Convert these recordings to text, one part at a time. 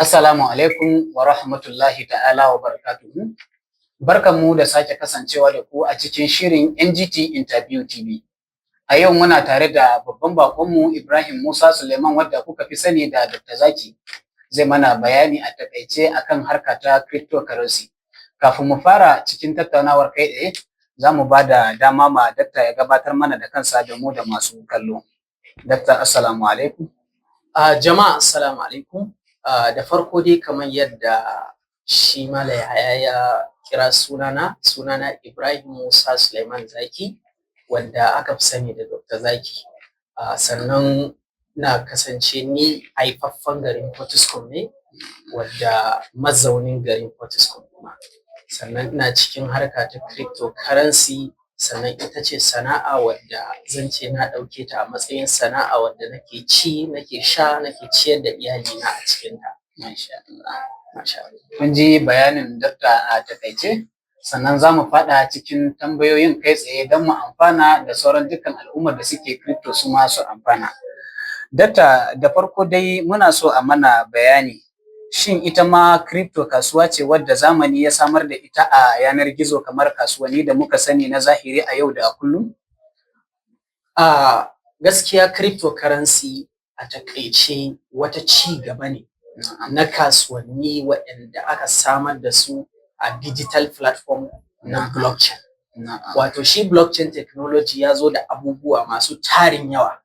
Assalamu alaikum wa rahmatullahi ta'ala wa barakatuhu. Barkanmu da sake kasancewa da ku a cikin shirin NGT Interview TV. A yau muna tare da babban bakonmu Ibrahim Musa Suleiman wadda kuka fi sani da Dr. Zakey. Zai mana bayani a takaice akan harka ta cryptocurrency. Kafin mu fara cikin tattaunawar kai tsaye, za mu ba da dama ma Dr. ya gabatar mana da kansa da mu da masu kallo. Dr. Assalamu alaikum. Jama'a assalamu alaikum. Da farko dai kamar yadda shi Malam Yahaya ya kira sunana Ibrahim Musa Suleiman Zakey, wanda aka fi sani da Dr. Zakey. Sannan na kasance ni haifaffen garin Potiskum ne, wadda mazaunin garin Potiskum kuma. Sannan ina cikin harka ta cryptocurrency, sannan ita ce sana'a wadda zan ce na ɗauke ta a matsayin sana'a wadda nake ci, nake sha, nake ciyar da iyalina a cikinta. Masha Allah. Kun ji bayanin Dakta a takaice, sannan za mu faɗa cikin tambayoyin kai tsaye don mu amfana da sauran dukkan al'ummar da suke crypto su ma su amfana. Dakta, da farko dai muna so a mana bayani, shin ita ma crypto kasuwa ce wadda zamani ya samar da ita a yanar gizo kamar kasuwanni da muka sani na zahiri a yau da kullum? Gaskiya cryptocurrency a takaice wata ci gaba ne na kasuwanni waɗanda aka samar da su a digital platform na blockchain. Wato shi blockchain technology ya zo da abubuwa masu tarin yawa,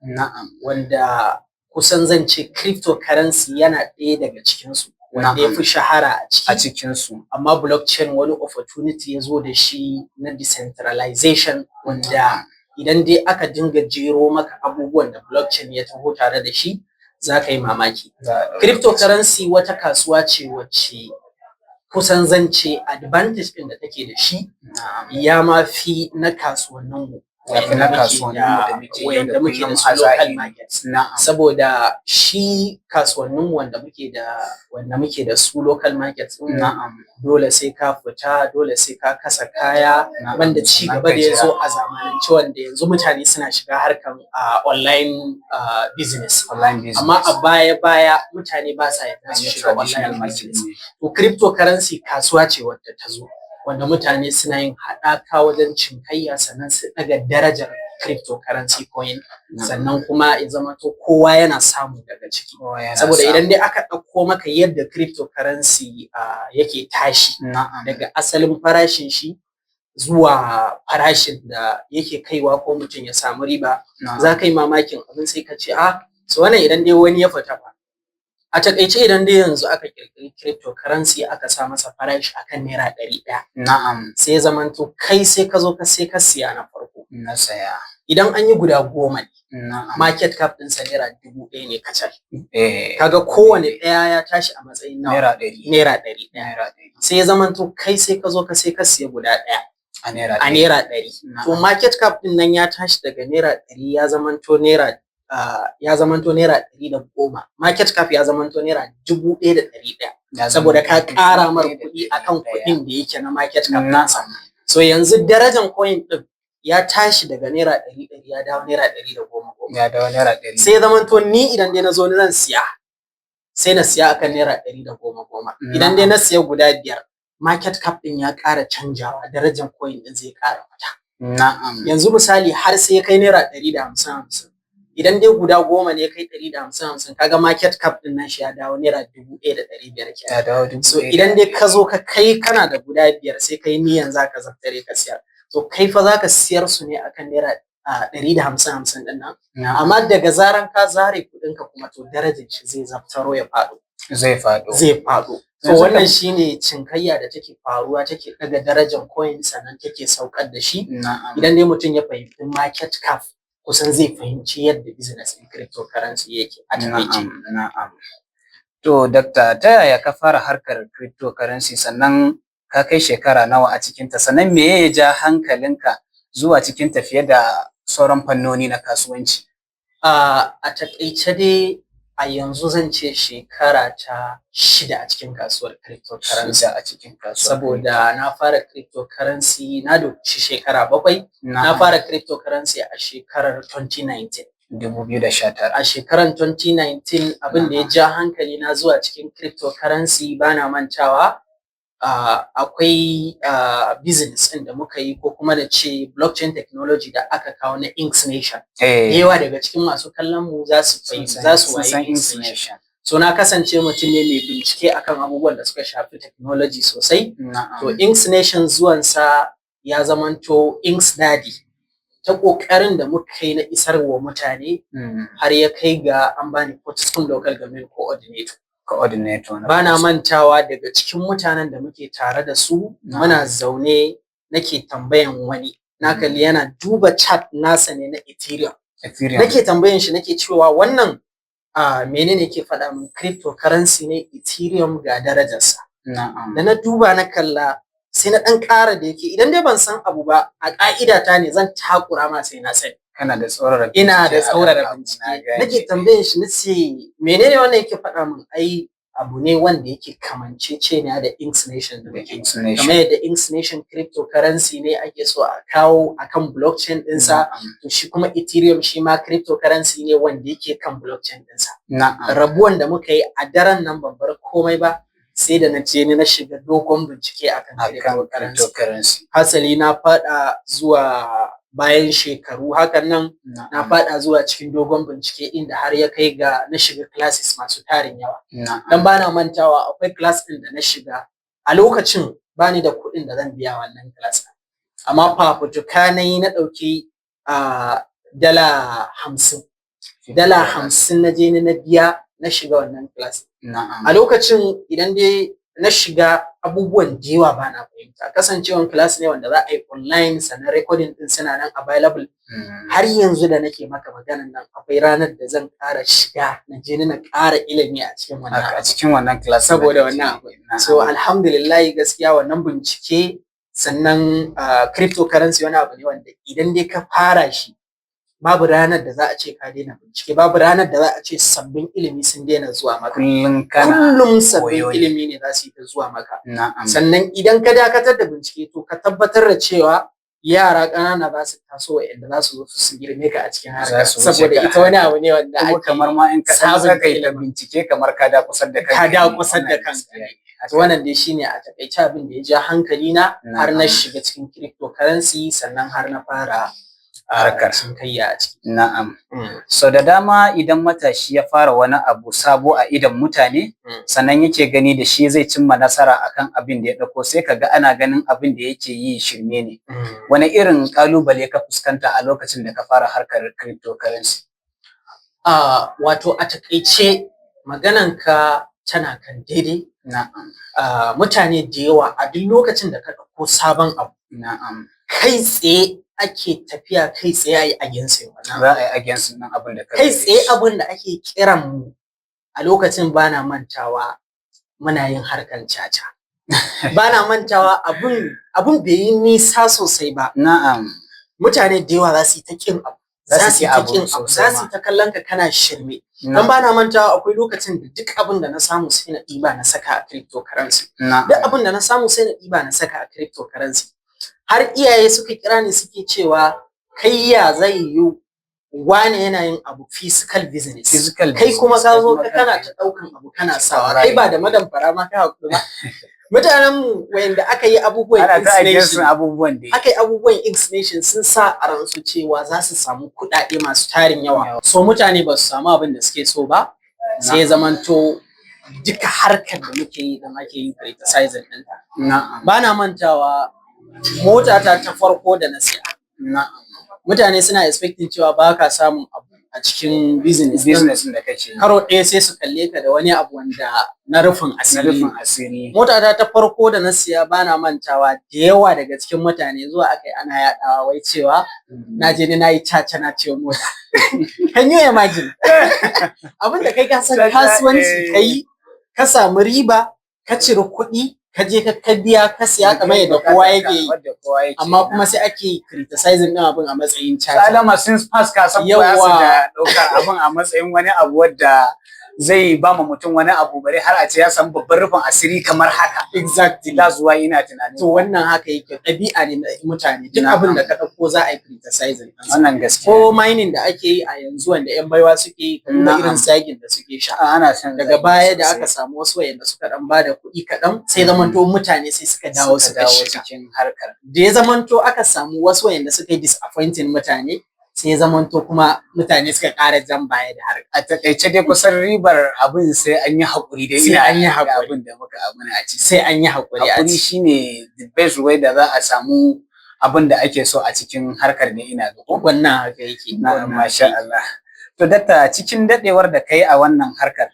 wanda kusan zan ce cryptocurrency yana ɗaya daga cikinsu. Wanda ya fi shahara a cikinsu. Amma blockchain wani opportunity ya zo da shi na decentralization, wanda idan dai aka dinga jero maka abubuwan da blockchain ya taho tare da shi, za ka yi mamaki. Cryptocurrency wata kasuwa ce wacce kusan zan ce advantage ɗin da take da shi ya ma fi na kasuwanninmu. Wanda muke da su local markets. Saboda shi kasuwanninmu wanda muke da su local markets, dole sai ka fita, dole sai ka kasa kaya, wanda ci gaba da ya zo a zamanance, wanda yanzu mutane suna shiga harkan online business. Amma a baya mutane ba sa yadda su shiga online business. To cryptocurrency kasuwa ce wadda ta zo, wanda mutane suna yin haɗaka wajen cinikayya, sannan su ɗaga darajar cryptocurrency coin, sannan kuma ya zama to kowa yana samu daga ciki. Saboda idan dai aka ɗauko maka yadda cryptocurrency yake tashi daga asalin farashin shi zuwa farashin da yake kaiwa ko mutum ya samu riba, za ka yi mamakin abin, sai ka ce so wannan idan dai wani ya fita fa. A takaice idan dai yanzu aka kirkiri cryptocurrency aka sa masa farashi akan naira 100, sai ya zamanto kai sai ka zo ka siya na farko. Na saya. Idan an yi guda 10 ne, market cap ɗinsa naira 1000 ne kacal. Kaga kowane ɗaya ya tashi a matsayin naira 100. Naira 100. Sai ya zamanto kai sai ka zo ka siya guda ɗaya a naira 100. To market cap ɗin nan ya tashi daga naira 100 ya zamanto naira 110. Market cap ya zamanto naira 1100, saboda ka ƙara mar kuɗi akan kuɗin da yake na market cap nasa. So yanzu darajar coin ɗin ya tashi daga naira 100 ya dawo naira 110. Ya dawo naira 100. Sai ya zamanto ni idan dai na zo zan siya, sai na siya akan naira 110. Idan dai na siya guda 5, market cap ɗin ya ƙara canjawa, darajar coin ɗin zai ƙara fita. Yanzu misali har sai ya kai naira 150. Idan dai guda 10 ne kai 150, kaga market cap din nan shi ya dawo naira 1500 kenan. So idan dai ka zo ka kai kana da guda 5, sai kai niyan zaka zaftare ka siyar, to kai fa zaka siyar su ne akan naira 150 din nan. Amma daga zaran ka zare kudin ka kuma, to darajar shi zai zaftaro ya fado. Zai fado. To wannan shine cinkayya da take faruwa, take daga darajar coin sannan take saukar da shi. Idan dai mutum ya fahimci market cap, kusan zai fahimci yadda business in cryptocurrency yake a takaice. To Dakta, ta yaya ka fara harkar cryptocurrency, sannan ka kai shekara nawa a cikinta, sannan me ya ja hankalinka zuwa cikinta fiye da sauran fannoni na kasuwanci? A takaice dai a yanzu zan ce shekara ta 6 a cikin kasuwar cryptocurrency. Saboda na fara cryptocurrency na doci shekara 7. Na fara cryptocurrency a shekarar 2019. 2019. A shekaran 2019 abin da ya ja hankali na zuwa cikin cryptocurrency bana mantawa akwai business ɗin da muka yi ko kuma da ce blockchain technology da aka kawo na Inks Nation. Yawa daga cikin masu kallon mu za su waye Inks Nation. So na kasance mutum ne mai bincike akan abubuwan da suka shafi technology sosai. To Inks Nation zuwansa ya zamanto Inks Daddy ta kokarin da muka yi na isarwa mutane har ya kai ga an bani Portiskum Local Government Coordinator. Bana mantawa daga cikin mutanen da muke tare da su muna zaune nake tambayan wani na kalli yana duba chat nasa ne na Ethereum. Nake tambayan shi nake cewa wannan menene yake faɗa min cryptocurrency ne Ethereum ga darajarsa. Da na duba na kalla sai na dan ƙara da yake idan dai ban san abu ba a ƙa'ida ta ne zan takura ma sai na sani. Kana da tsaurara bincike. Ina da tsaurara bincike. Nake tambayan shi nace menene wannan yake faɗa min ai abu ne wanda yake kamanceceniya da Inks Nation da muke. Kamar yadda Inks Nation cryptocurrency ne ake so a kawo akan blockchain ɗinsa to shi kuma Ethereum shi ma cryptocurrency ne wanda yake kan blockchain ɗinsa. Rabuwan da muka yi a daren nan ban bar komai ba sai da na je ni na shiga dogon bincike akan cryptocurrency. Hasali na faɗa zuwa bayan shekaru hakan nan na faɗa zuwa cikin dogon bincike inda har ya kai ga na shiga classes masu tarin yawa. Dan bana mantawa akwai class ɗin da na shiga a lokacin bani da kuɗin da zan biya wannan class. Amma fafutuka na yi na ɗauki dala 50. Dala 50 na je ni na biya na shiga wannan class. A lokacin idan dai na shiga abubuwan da yawa bana fahimta kasancewan class ne wanda za a yi online sannan recording din suna nan available. Har yanzu da nake maka maganan nan akwai ranar da zan ƙara shiga na je na ƙara ilimi a cikin wannan class saboda wannan abu. So alhamdulillah gaskiya wannan bincike sannan cryptocurrency wani abu ne wanda idan dai ka fara shi babu ranar da za a ce ka daina bincike, babu ranar da za a ce sabbin ilimi sun daina zuwa maka. Kullum sabbin ilimi ne za su yi ta zuwa maka. Sannan idan ka dakatar da bincike to ka tabbatar da cewa yara ƙanana za su taso wa'anda za su zo su girme ka a cikin harkar saboda ita wani abu ne wanda ake kamar ma in ka saka kai ta bincike kamar ka da kusar da kanka. Ka da kusar da kanka. Wannan dai shine a takaice abin da ya ja hankali na har na shiga cikin cryptocurrency sannan har na fara harkar cinikayya a ciki. Na'am. So da dama idan matashi ya fara wani abu sabo a idan mutane sannan yake gani da shi zai cimma nasara akan abin da ya dauko sai kaga ana ganin abin da yake yi shirme ne. Wani irin kalubale ka fuskanta a lokacin da ka fara harkar cryptocurrency? Wato a takaice magananka tana kan daidai. Mutane da yawa a duk lokacin da ka dauko sabon abu kai tsaye ake tafiya kai tsaye a yi against wannan. Za a yi against nan abin da kai tsaye abin da ake kiran mu a lokacin bana mantawa muna yin harkan caca. Bana mantawa abun bai yi nisa sosai ba. Mutane da yawa za su yi ta kin abu. Za su yi ta kallon ka kana shirme. Dan bana mantawa akwai lokacin da duk abin da na samu sai na ɗiba na saka a cryptocurrency. Duk abin da na samu sai na ɗiba na saka a cryptocurrency. Har iyaye suka kira ni suke cewa kai ya zai yi wane yana yin abu physical business kai kuma ka zo ka kana ta daukan abu kana sawa kai ba da madan fara ma ka hakuri ba. Mutanen mu wayanda aka yi abubuwan Inks Nation sun sa a ransu cewa za su samu kuɗaɗe masu tarin yawa. So mutane ba su samu abin da suke so ba sai zamanto duka harkar da muke yi dan ake yin criticizing ɗinta. Bana mantawa motata ta farko da na siya. Mutane suna expecting cewa ba ka samun abu a cikin business da kake. Karo ɗaya sai su kalle ka da wani abu wanda na rufin asiri. Motata ta farko da na siya bana mantawa da yawa daga cikin mutane zuwa akai ana yaɗawa wai cewa na je ni na yi caca na ce mota. Can you imagine? Abin da kai ka san kasuwanci kai ka samu riba ka cire kuɗi ka je ka biya ka siya kamar yadda kowa yake yi amma kuma sai ake criticizing din abin a matsayin caca. Alama sun pass ka san kowa su da daukar abin a matsayin wani abu wanda zai ba mu mutum wani abu bare har a ce ya san babban rufin asiri kamar haka. Exactly. Da zuwa ina tunanin. To wannan haka yake ɗabi'a ne na mutane. Duk abin da ka ɗauko za a yi criticizing. Wannan gaskiya. Ko mining da ake yi a yanzu wanda 'yan baiwa suke yi, kuma irin zagin da suke sha. Ana shan daga baya da aka samu wasu wayanda suka dan bada kuɗi kaɗan, sai zamanto mutane sai suka dawo cikin harkar. Da ya zamanto aka samu wasu wayanda suka yi disappointing mutane, sai zamanto kuma mutane suka ƙara jan baya da harkar. A takaice dai kusan ribar abin sai an yi haƙuri dai. Sai an yi haƙuri. Abin da muka abuna a ci. Sai an yi haƙuri. Haƙuri shine the best way da za a samu abin da ake so a cikin harkar ne ina ga. Wannan haka yake. Masha Allah. To dakta, cikin dadewar da kai a wannan harkar,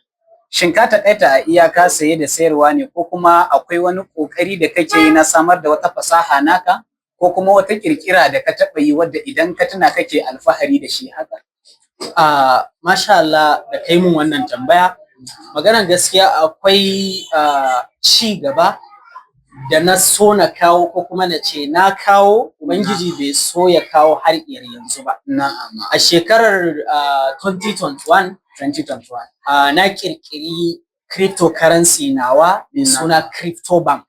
shin ka taƙaita a iyaka saye da sayarwa ne, ko kuma akwai wani ƙoƙari da kake yi na samar da wata fasaha naka, ko kuma wata ƙirƙira da ka taɓa yi wadda idan ka tuna kake alfahari da shi haka? Masha Allah da kai mun wannan tambaya. Maganar gaskiya akwai ci gaba da na so na kawo, ko kuma na ce na kawo, Ubangiji bai so ya kawo har yanzu ba. A shekarar 2021 na kirkiri cryptocurrency nawa mai suna crypto bank.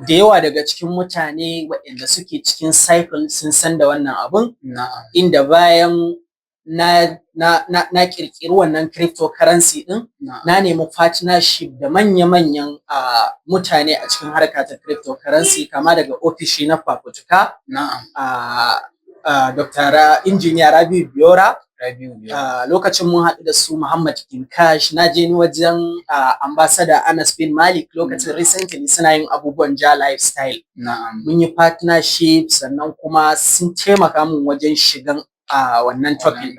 Da yawa daga cikin mutane waɗanda suke cikin cycle sun san da wannan abun. Inda bayan na kirkiri wannan cryptocurrency din, na nemi partnership da manya-manyan mutane a cikin harka ta cryptocurrency, kama daga ofishi na fafutuka Dr. Injiniya Rabiu Biora. Lokacin mun haɗu da su Muhammad Kinkash, na je ni wajen ambassador Anas bin Malik lokacin recently suna yin abubuwan ja lifestyle. Mun yi partnership, sannan kuma sun taimaka mun wajen shigan wannan topic din.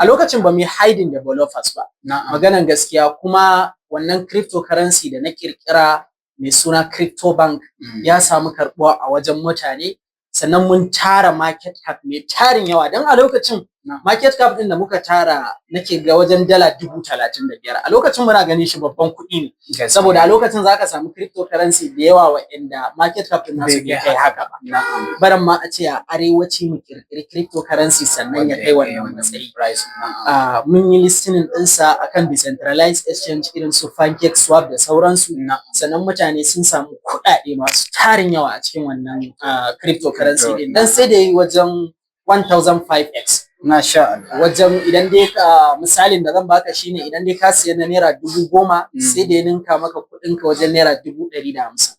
A lokacin ba mu yi hiding developers ba. Maganan gaskiya, kuma wannan cryptocurrency da na kirkira mai suna crypto bank ya samu karɓuwa a wajen mutane, sannan mun tara market cap mai tarin yawa. Dan a lokacin market cap din da muka tara nake ga wajen dala 35,000. A lokacin muna ganin shi babban kuɗi ne, saboda a lokacin zaka samu cryptocurrency da yawa waɗanda market cap din nasu bai kai haka ba. Baran ma a ce a arewaci mu kirkiri cryptocurrency sannan ya kai wannan matsayi. Mun yi listening ɗinsa akan decentralized exchange irin su Pancake Swap da sauransu, sannan mutane sun samu kuɗaɗe masu tarin yawa a cikin wannan cryptocurrency din. Dan sai da yi wajen 1005x. Masha Allah. Wajen idan dai misalin da zan baka shine, idan dai ka siya na naira 10,000, sai da ya ninka maka kuɗin ka wajen naira 150.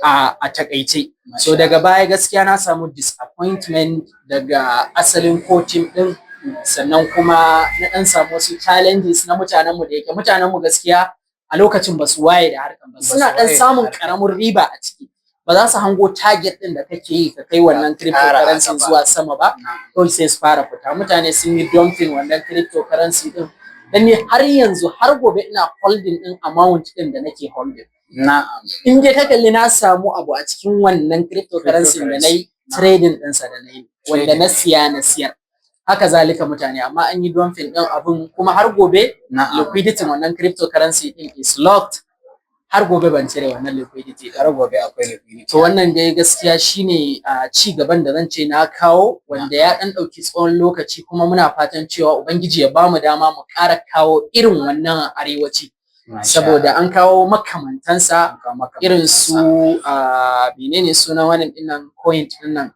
A takaice. So daga baya gaskiya na samu disappointment daga asalin coaching din, sannan kuma na dan samu wasu challenges na mutanenmu, da yake mutanenmu gaskiya a lokacin ba su waye da harkan ba. Suna dan samun karamin riba a ciki. Ba za su hango target din da kake yi ka kai wannan cryptocurrency zuwa sama ba, kawai sai su fara fita. Mutane sun yi dumping wannan cryptocurrency din, dan ni har yanzu har gobe ina holding din amount din da nake holding. In dai ka kalli na samu abu a cikin wannan cryptocurrency da nayi trading ɗinsa da nayi, wanda na siya na siyar. Haka zalika mutane, amma an yi dumping din abun, kuma har gobe liquidity wannan cryptocurrency din is locked. Har gobe ban cire wannan liquidity. Har gobe akwai liquidity. To wannan dai gaskiya shine ci gaban da zan ce na kawo, wanda ya dan dauki tsawon lokaci, kuma muna fatan cewa Ubangiji ya bamu dama mu ƙara kawo irin wannan arewaci. Saboda an kawo makamantansa irin su menene sunan wannan dinnan coin dinnan,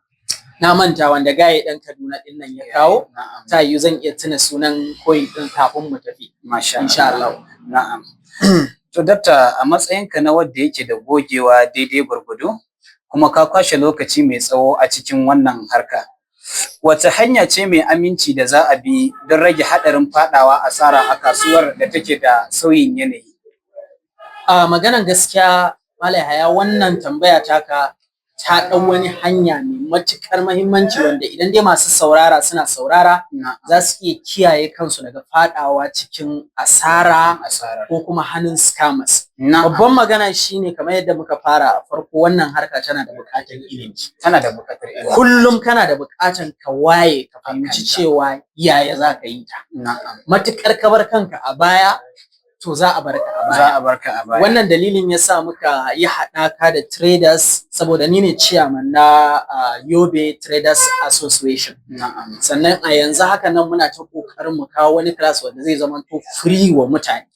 na manta, wanda gaye dan Kaduna dinnan ya kawo. Ta yiwu zan iya tuna sunan coin din kafin mu tafi. Insha Allah. Na'am. To dakta, a matsayinka na wanda yake da gogewa daidai gwargwado, kuma ka kwashe lokaci mai tsawo a cikin wannan harka, wace hanya ce mai aminci da za a bi don rage haɗarin faɗawa asara a kasuwar da take da sauyin yanayi? Maganan gaskiya, Malai Haya, wannan tambaya taka ta ɗau wani hanya mai matuƙar muhimmanci, wanda idan dai masu saurara suna saurara, za su iya kiyaye kansu daga faɗawa cikin asara ko kuma hannun scammers. Babban magana shine, kamar yadda muka fara a farko, wannan harka tana da buƙatar ilimi. Kullum kana da buƙatar ka waye, ka fahimci cewa yaya za ka yi ta. Matuƙar ka bar kanka a baya, to za a barka a baya. Za a barka a baya. Wannan dalilin yasa muka yi haɗaka da traders, saboda ni ne chairman na Yobe Traders Association. Sannan a yanzu haka nan muna ta kokarin mu kawo wani class wanda zai zama to free wa mutane.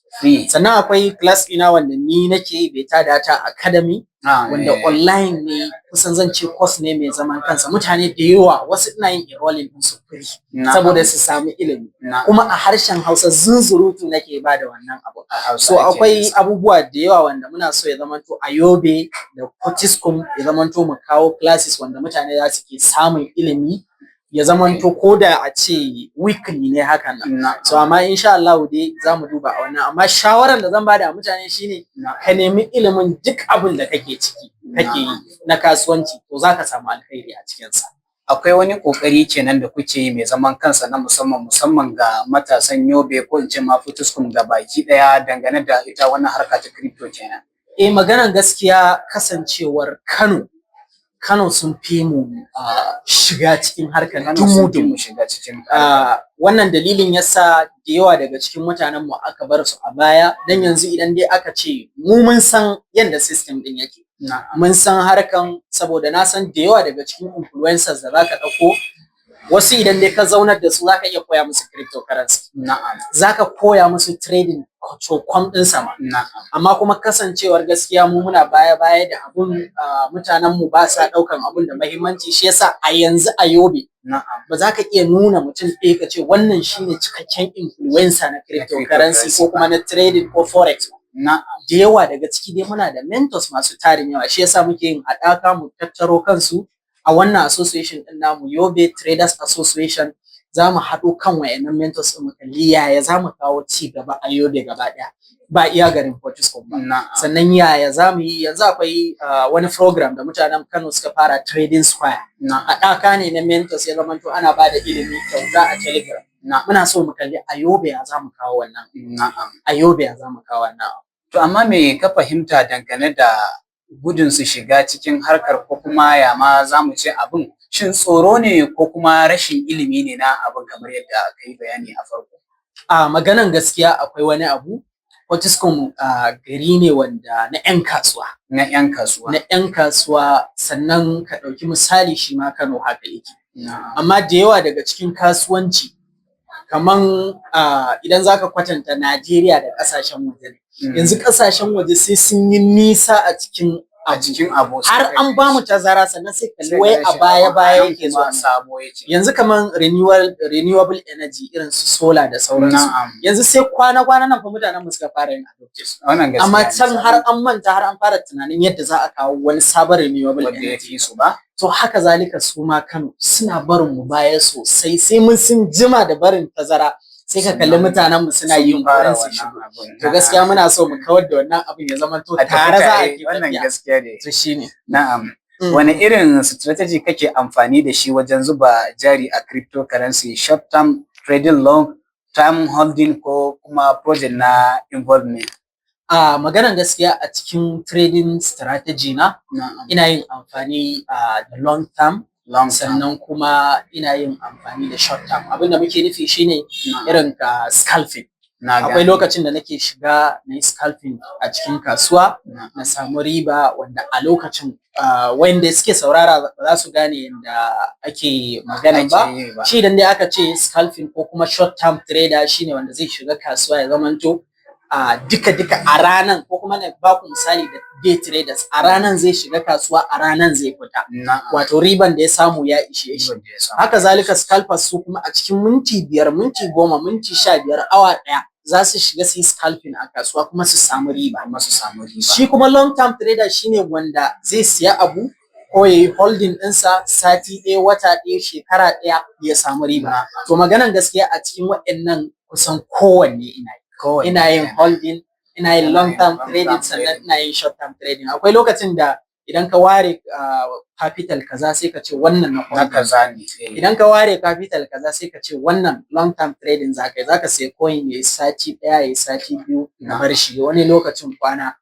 Sannan akwai class ina wanda ni nake Beta Data Academy, wanda online ne, kusan zan ce course ne mai zaman kansa. Mutane da yawa wasu ina yin enrolling din su free saboda su samu ilimi, kuma a harshen Hausa zunzurutu nake ba da wannan abu. So akwai abubuwa da yawa wanda muna so ya zama to a Yobe da Potiskum ya zama to mu kawo classes wanda mutane za su ke samun ilimi, ya zamanto ko da a ce weekly ne hakan nan. So amma insha Allah dai zamu duba a wannan, amma shawaran da zan bada mutane shine ka nemi ilimin duk abin da kake ciki kake yi na kasuwanci, to zaka samu alkhairi a cikin sa. Akwai wani kokari kenan da kuke yi mai zaman kansa na musamman ga matasan Yobe ko in ce ma Potiskum ga baki daya dangane da ita wannan harka ta crypto kenan? Maganan gaskiya, kasancewar Kano sun fi mu shiga cikin harkar dumu shiga cikin wannan dalilin yasa da yawa daga cikin mutanen mu aka bar su a baya. Dan yanzu idan dai aka ce mu mun san yanda system din yake, mun san harkan, saboda na san da yawa daga cikin influencers da zaka dauko, wasu idan dai ka zaunar da su zaka iya koya musu cryptocurrency, zaka koya musu trading kwam din sama, amma kuma kasancewar gaskiya mu muna baya da abun, mutanen mu ba sa daukan abun da muhimmanci. Shi yasa a yanzu a Yobe ba za ka iya nuna mutum ɗaya ka ce wannan shine cikakken influencer na cryptocurrency ko kuma na trading ko forex. Da yawa daga ciki dai muna da mentors masu tarin yawa. Shi yasa muke yin haɗaka mu tattaro kansu a wannan association din namu, Yobe Traders Association. Za mu haɗo kan wayannan mentors ɗin mu kalli yaya za mu kawo ci gaba a Yobe gaba ɗaya, ba iya garin Potiskum ba. Sannan yaya za mu yi, yanzu akwai wani program da mutanen Kano suka fara, Trading Square. Haɗaka ne na mentors, ya zama to ana ba da ilimi kyauta a Telegram. Muna so mu kalli a Yobe ya za mu kawo wannan. A Yobe ya za mu kawo wannan. To amma me ka fahimta dangane da gudun su shiga cikin harkar, ko kuma ya ma za mu ce abin, shin tsoro ne ko kuma rashin ilimi ne na abin kamar yadda ka yi bayani a farko? Maganan gaskiya akwai wani abu. Potiskum gari ne wanda na 'yan kasuwa. Na 'yan kasuwa. Sannan ka ɗauki misali shi ma Kano haka yake. Amma da yawa daga cikin kasuwanci, kaman idan zaka kwatanta Najeriya da ƙasashen waje, yanzu ƙasashen waje sai sun yi nisa a cikin abu har an ba mu tazara, sannan sai kalli wai a baya yake zuwa sabo yake. Yanzu kaman renewable energy irin su solar da sauransu, yanzu sai kwana nan fa mutanen mu suka fara yin adoption. Amma can har an manta, har an fara tunanin yadda za a kawo wani sabon renewable energy su ba. To haka zalika su ma Kano suna barin mu baya sosai, sai mun sun jima da barin tazara sai ka kalli mutanen mu suna yin kokarin su shigo. To gaskiya muna so mu kawar da wannan abin, ya zama to tare za a yi wannan gaskiya ne. To shine. Wani irin strategy kake amfani da shi wajen zuba jari a cryptocurrency? Short term trading, long term holding, ko kuma project na involvement? Maganar gaskiya, a cikin trading strategy na ina yin amfani da long term, sannan kuma ina yin amfani da short term. Abinda muke nufi shine irin ka scalping. Akwai lokacin da nake shiga na yi scalping a cikin kasuwa, na samu riba, wanda a lokacin wanda suke saurara ba za su gane yadda ake magana ba. Shi idan dai aka ce scalping ko kuma short term trader, shine wanda zai shiga kasuwa ya zamanto duka a ranan, ko kuma na ba ku misali da day traders, a ranan zai shiga kasuwa, a ranan zai fita, wato riban da ya samu ya ishe shi. Haka zalika scalpers su kuma a cikin minti 5, minti 10, minti 15, awa 1 za su shiga su yi scalping a kasuwa kuma su samu riba. Shi kuma long term trader shine wanda zai siya abu ko ya yi holding ɗinsa sati 1, wata 1, shekara 1 ya samu riba. To maganan gaskiya, a cikin waɗannan kusan kowanne ina yin holding, ina yin long term trading, sannan ina yin short term trading. Akwai lokacin da idan ka ware capital kaza sai ka ce wannan na kaza ne, idan ka ware capital kaza sai ka ce wannan long term trading zaka sai coin yayi sati 1, yayi sati 2 na bar shi, wani lokacin kwana.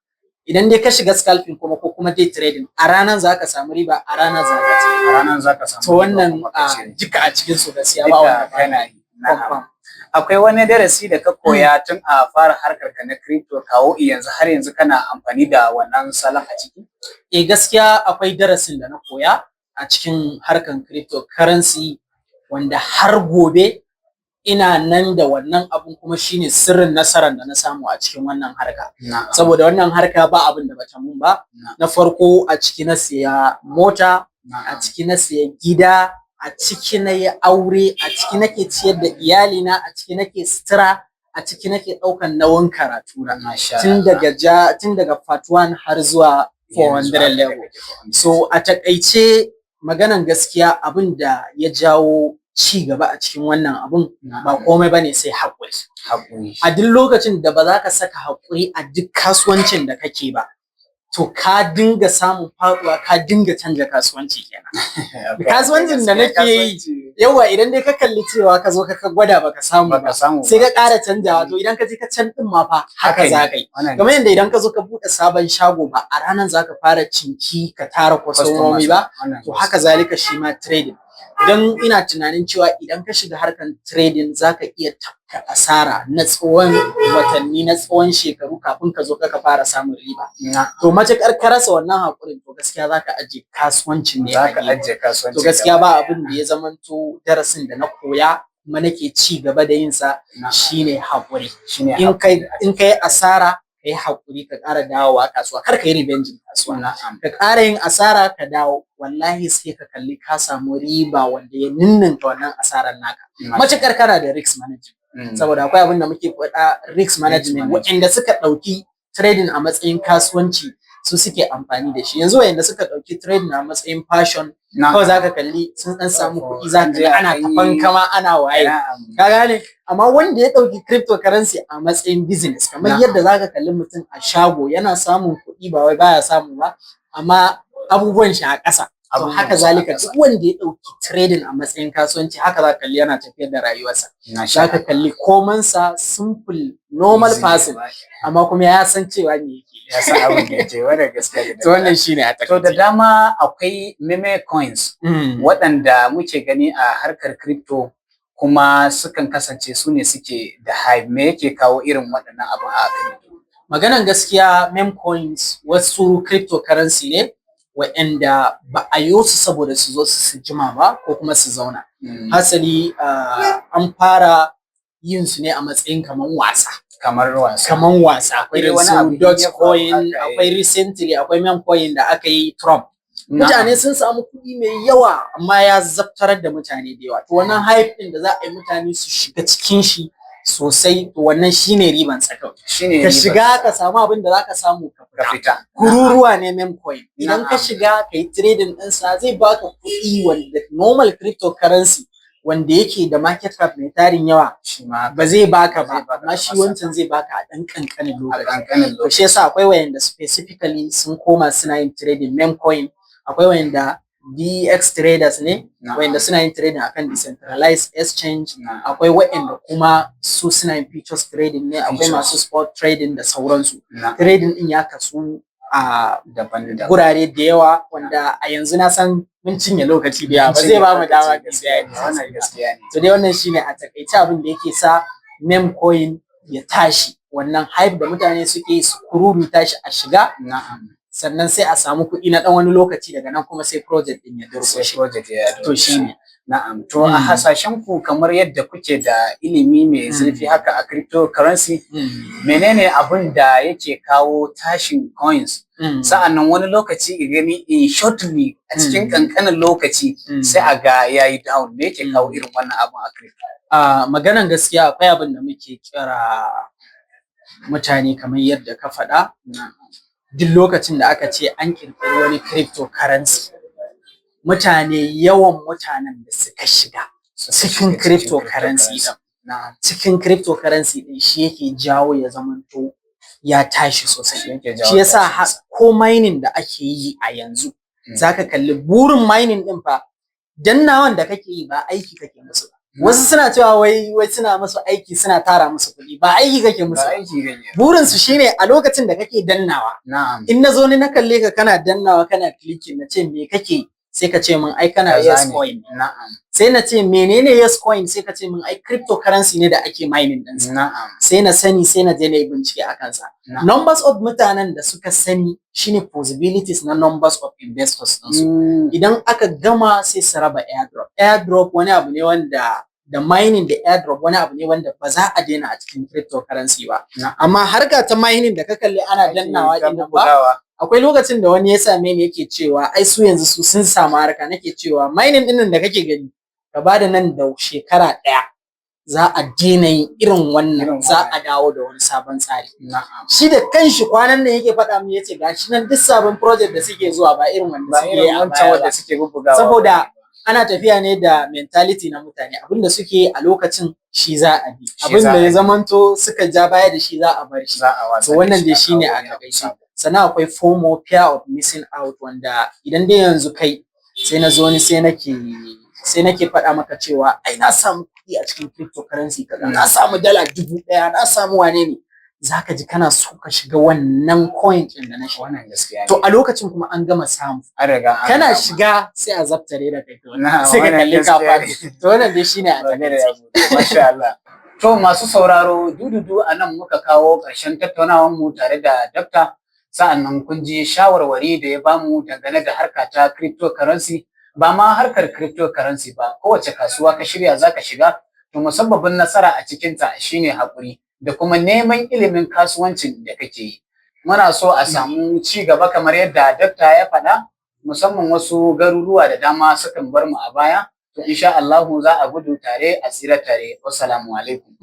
Idan dai ka shiga scalping kuma ko kuma day trading, a ranan zaka samu riba, a ranan zaka samu. To wannan duka a cikin su gaskiya ba wanda kana yi. akwai wani darasi da ka koya tun a fara harkar ka na crypto kawo yanzu har yanzu kana amfani da wannan salon a ciki? Gaskiya akwai darasin da na koya a cikin harkan cryptocurrency wanda har gobe ina nan da wannan abun, kuma shine sirrin nasarar da na samu a cikin wannan harka. Saboda wannan harka ba abin da bata mun ba. Na farko a ciki na siya mota, a ciki na siya gida, a ciki na yi aure, a ciki nake ciyar da iyalina, a ciki nake sutura, a ciki nake ɗaukan nauyin karatu na tun daga part 1 har zuwa 400 level. So a takaice maganan gaskiya abin da ya jawo ci gaba a cikin wannan abun ba komai bane sai haƙuri. A duk lokacin da ba za ka saka haƙuri a duk kasuwancin da kake ba, to ka dinga samun faɗuwa, ka dinga canja kasuwanci kenan. Kasuwancin da nake yi yawa, idan dai ka kalli cewa ka zo ka gwada baka samu ba, sai ka ƙara canjawa, to idan ka je ka can din ma fa haka za ka yi. Kamar yadda idan ka zo ka buɗe sabon shago ba a ranar za ka fara cinki ka tara kwastomomi ba, to haka zalika shi ma trading. Don ina tunanin cewa idan ka shiga harkan trading za ka iya tafka asara na tsawon watanni, na tsawon shekaru kafin ka zo ka fara samun riba. To matuƙar ka rasa wannan haƙurin, to gaskiya za ka ajiye kasuwancin ne. To gaskiya ba abin da ya zamanto darasin da na koya kuma nake ci gaba da yin sa shine haƙuri. In kai asara, ka yi haƙuri ka ƙara dawowa kasuwa, kar ka yi revenge kasuwa. Ka ƙara yin asara ka dawo, wallahi sai ka kalli ka samu riba wanda ya ninninka wannan asarar naka. Matuƙar kana da risk management. Saboda akwai abin da muke faɗa risk management, waɗanda suka ɗauki trading a matsayin kasuwanci su suke amfani da shi. Yanzu waɗanda suka ɗauki trading a matsayin passion, kawai za ka kalli sun ɗan samu kuɗi, za ka ga ana kafan kama ana waye. Ka gane? Amma wanda ya ɗauki cryptocurrency a matsayin business, kamar yadda za ka kalli mutum a shago yana samun kuɗi ba wai baya samu ba, amma abubuwan shi a ƙasa. To haka zalika duk wanda ya ɗauki trading a matsayin kasuwanci, haka za ka kalli yana tafiyar da rayuwarsa. Za ka kalli komansa simple normal person, amma kuma ya san cewa me yake. Ya san abin da yake, wannan gaskiya. To wannan shine a takaice. To da dama akwai meme coins waɗanda muke gani a harkar crypto, kuma sukan kasance su ne suke da hype. Me yake kawo irin waɗannan abun a crypto? Maganan gaskiya, meme coins wasu cryptocurrency ne waɗanda ba a yi su saboda su zo su jima ba ko kuma su zauna. Hasali an fara yin su ne a matsayin kaman wasa. Kaman wasa. Akwai su Dogecoin, akwai recently akwai meme coin da aka yi Trump. Mutane sun samu kuɗi mai yawa, amma ya zabtarar da mutane da yawa. To wannan hype ɗin da za a yi mutane su shiga cikin shi sosai, to wannan shine riban tsakau. Ka shiga ka samu abin da zaka samu ka fita. Kururuwa ne meme coin. Idan ka shiga ka yi trading ɗinsa, zai baka kuɗi wanda normal cryptocurrency wanda yake da market cap mai tarin yawa ba zai baka ba, amma shi wancan zai baka a ɗan ƙanƙanin lokaci. To shi yasa akwai wayanda specifically sun koma suna yin trading meme coin. Akwai wayanda DX traders ne, wayanda suna yin trading akan decentralized exchange. Akwai wayanda kuma su suna yin futures trading ne, akwai masu spot trading da sauransu. Trading din ya kasu a gurare da yawa, wanda a yanzu na san mun cinye lokaci da yawa, ba zai ba mu dama gaskiya. To dai wannan shine a takaice abin da yake sa meme coin ya tashi, wannan hype da mutane suke su kururu tashi a shiga. Sannan sai a samu kuɗi na ɗan wani lokaci, daga nan kuma sai project ɗin ya durƙushe. To shine. Na'am. To a hasashen ku, kamar yadda kuke da ilimi mai zurfi haka a cryptocurrency, menene abin da yake kawo tashin coins? Sa'annan wani lokaci ka gani in shortly a cikin kankanin lokaci sai a ga yayi down. Me yake kawo irin wannan abin a crypto? Maganan gaskiya akwai abin da muke kira mutane kamar yadda ka faɗa. Duk lokacin da aka ce an kirkiri wani cryptocurrency, yawan mutanen da suka shiga cikin cryptocurrency din shi yake jawo ya zamanto ya tashi sosai. Shi yasa ko mining da ake yi a yanzu, zaka kalli burin mining din fa, dannawan da kake yi ba aiki kake musu ba. Wasu suna cewa wai suna musu aiki, suna tara musu kuɗi, ba aiki kake musu. Burin su shine a lokacin da kake dannawa, in na zo ni na kalle ka kana dannawa kana clicking, na ce me kake, sai ka ce min ai kana yes coin. Na'am. Sai na ce menene yes coin, sai ka ce min ai cryptocurrency ne da ake mining din sa. Na'am. Sai na sani, sai na je na yi bincike akan sa. Numbers of mutanen da suka sani shine possibilities na numbers of investors din su. Idan aka gama sai su raba airdrop. Airdrop wani abu ne wanda da mining da airdrop wani abu ne wanda ba za a daina a cikin cryptocurrency ba. Amma harka ta mining da ka kalli ana dannawa din ba, akwai lokacin da wani ya same ni yake cewa ai su yanzu su sun samu harka. Nake cewa mining din da kake gani gaba da nan da shekara 1 za a daina yin irin wannan, za a dawo da wani sabon tsari. Shi da kanshi kwanan nan yake faɗa mu yace gashi nan duk sabon project da suke zuwa ba irin wanda suke bugawa, saboda ana tafiya ne da mentality na mutane, abinda suke a lokacin shi za a bi, abinda ya zamanto suka ja baya da shi za a bar shi. So wannan dai shine a takaice. Sannan akwai FOMO, fear of missing out, wanda idan dai yanzu kai sai na zo ni sai nake faɗa maka cewa ai na samu kuɗi a cikin cryptocurrency kaza, na samu dala 1000, na samu wane ne, zaka ji kana so ka shiga wannan coin din da na shi. Wannan gaskiya. To a lokacin kuma an gama samu, kana shiga sai a zaftare da kai, sai ka kalli ka fadi. To wannan dai shine a takaice. Masha Allah. To masu sauraro, dududu anan muka kawo ƙarshen tattaunawar mu tare da Dr. Sa'annan kun ji shawarwari da ya bamu dangane da harka ta cryptocurrency. Ba ma harkar cryptocurrency ba, kowace kasuwa ka shirya zaka shiga, to musabbabin nasara a cikinta shine haƙuri da kuma neman ilimin kasuwancin da kake yi. Muna so a samu ci gaba kamar yadda dakta ya faɗa, musamman wasu garuruwa da dama sukan bar mu a baya, to insha Allah za a gudu tare a tsira tare. Wassalamu alaikum.